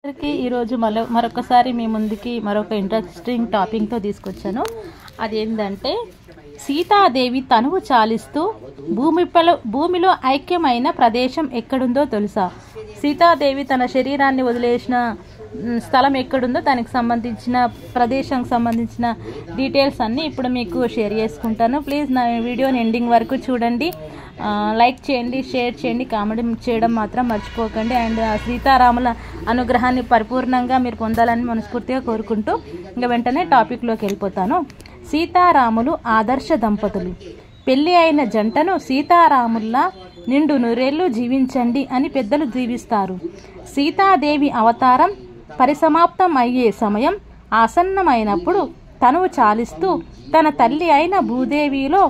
ఈరోజు మరొకసారి మీ ముందుకి మరొక ఇంట్రెస్టింగ్ టాపిక్తో తీసుకొచ్చాను. అదేంటంటే సీతాదేవి తనువు చాలిస్తూ భూమిలో ఐక్యమైన ప్రదేశం ఎక్కడుందో తెలుసా? సీతాదేవి తన శరీరాన్ని వదిలేసిన స్థలం ఎక్కడుందో దానికి సంబంధించిన ప్రదేశానికి సంబంధించిన డీటెయిల్స్ అన్నీ ఇప్పుడు మీకు షేర్ చేసుకుంటాను. ప్లీజ్ నా వీడియోని ఎండింగ్ వరకు చూడండి. లైక్ చేయండి, షేర్ చేయండి, కామెంట్ చేయడం మాత్రం మర్చిపోకండి. అండ్ సీతారాముల అనుగ్రహాన్ని పరిపూర్ణంగా మీరు పొందాలని మనస్ఫూర్తిగా కోరుకుంటూ ఇంకా వెంటనే టాపిక్లోకి వెళ్ళిపోతాను. సీతారాములు ఆదర్శ దంపతులు. పెళ్ళి అయిన జంటను సీతారాముల్లా నిండు నూరేళ్లు జీవించండి అని పెద్దలు దీవిస్తారు. సీతాదేవి అవతారం పరిసమాప్తం అయ్యే సమయం ఆసన్నమైనప్పుడు తనువు చాలిస్తూ తన తల్లి అయిన భూదేవిలో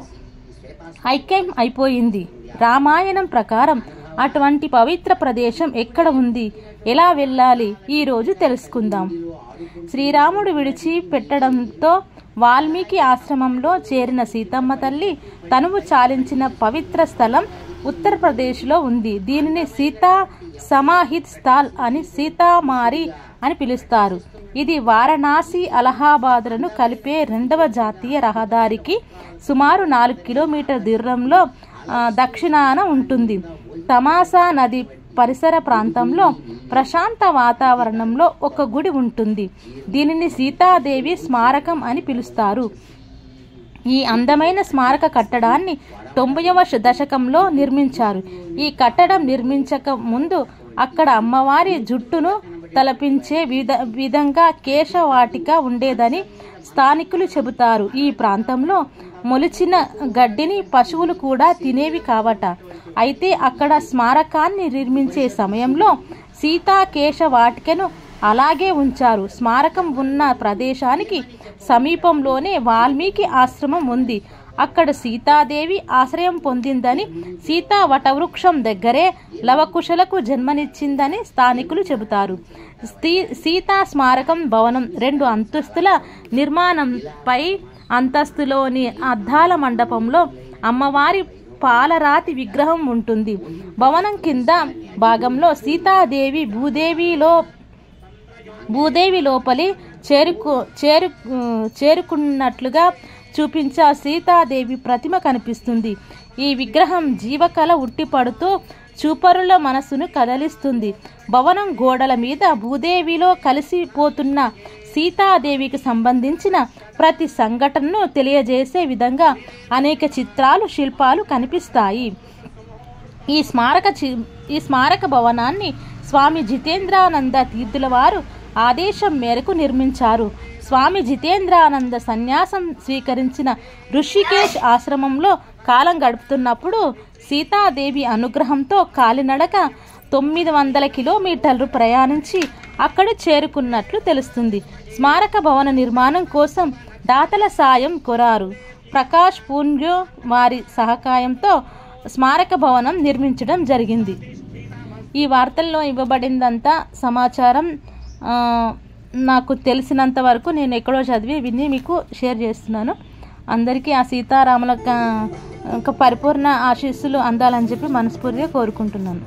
ఐక్యం అయిపోయింది. రామాయణం ప్రకారం అటువంటి పవిత్ర ప్రదేశం ఎక్కడ ఉంది, ఎలా వెళ్ళాలి, ఈరోజు తెలుసుకుందాం. శ్రీరాముడు విడిచి పెట్టడంతో వాల్మీకి ఆశ్రమంలో చేరిన సీతమ్మ తల్లి తనువు చాలించిన పవిత్ర స్థలం ఉత్తరప్రదేశ్లో ఉంది. దీనిని సీతా సమాహిత్ స్థల్ అని సీతామారి అని పిలుస్తారు. ఇది వారణాసి అలహాబాద్లను కలిపే రెండవ జాతీయ రహదారికి సుమారు 4 కిలోమీటర్ దూరంలో దక్షిణాన ఉంటుంది. తమాసా నది పరిసర ప్రాంతంలో ప్రశాంత వాతావరణంలో ఒక గుడి ఉంటుంది. దీనిని సీతాదేవి స్మారకం అని పిలుస్తారు. ఈ అందమైన స్మారక కట్టడాన్ని 90వ దశకంలో నిర్మించారు. ఈ కట్టడం నిర్మించక ముందు అక్కడ అమ్మవారి జుట్టును తలపించే విధంగా కేశవాటిక ఉండేదని స్థానికులు చెబుతారు. ఈ ప్రాంతంలో మొలిచిన గడ్డిని పశువులు కూడా తినేవి కావట. అయితే అక్కడ స్మారకాన్ని నిర్మించే సమయంలో సీతా కేశవాటికను అలాగే ఉంచారు. స్మారకం ఉన్న ప్రదేశానికి సమీపంలోనే వాల్మీకి ఆశ్రమం ఉంది. అక్కడ సీతాదేవి ఆశ్రయం పొందిందని, సీతా వటవృక్షం దగ్గరే లవకుశలకు జన్మనిచ్చిందని స్థానికులు చెబుతారు. సీతా స్మారకం భవనం 2 అంతస్తుల నిర్మాణంపై అంతస్తులోని అద్దాల మండపంలో అమ్మవారి పాలరాతి విగ్రహం ఉంటుంది. భవనం కింద భాగంలో సీతాదేవి భూదేవి లోపలి చేరుకున్నట్లుగా చూపించే సీతాదేవి ప్రతిమ కనిపిస్తుంది. ఈ విగ్రహం జీవకళ ఉట్టిపడుతూ చూపరుల మనసును కదలిస్తుంది. భవనం గోడల మీద భూదేవిలో కలిసిపోతున్న సీతాదేవికి సంబంధించిన ప్రతి సంఘటనను తెలియజేసే విధంగా అనేక చిత్రాలు, శిల్పాలు కనిపిస్తాయి. ఈ స్మారక భవనాన్ని స్వామి జితేంద్రానంద తీర్థుల వారు ఆదేశం మేరకు నిర్మించారు. స్వామి జితేంద్రానంద సన్యాసం స్వీకరించిన ఋషికేశ్ ఆశ్రమంలో కాలం గడుపుతున్నప్పుడు సీతాదేవి అనుగ్రహంతో కాలినడక 900 కిలోమీటర్లు ప్రయాణించి అక్కడ చేరుకున్నట్లు తెలుస్తుంది. స్మారక భవన నిర్మాణం కోసం దాతల సాయం కోరారు. ప్రకాష్ పూన్యో వారి సహకారంతో స్మారక భవనం నిర్మించడం జరిగింది. ఈ వార్తల్లో ఇవ్వబడిందంతా సమాచారం నాకు తెలిసినంత వరకు నేను ఎక్కడో చదివి విని మీకు షేర్ చేస్తున్నాను. అందరికీ ఆ సీతారాముల పరిపూర్ణ ఆశీస్సులు అందాలని చెప్పి మనస్ఫూర్తిగా కోరుకుంటున్నాను.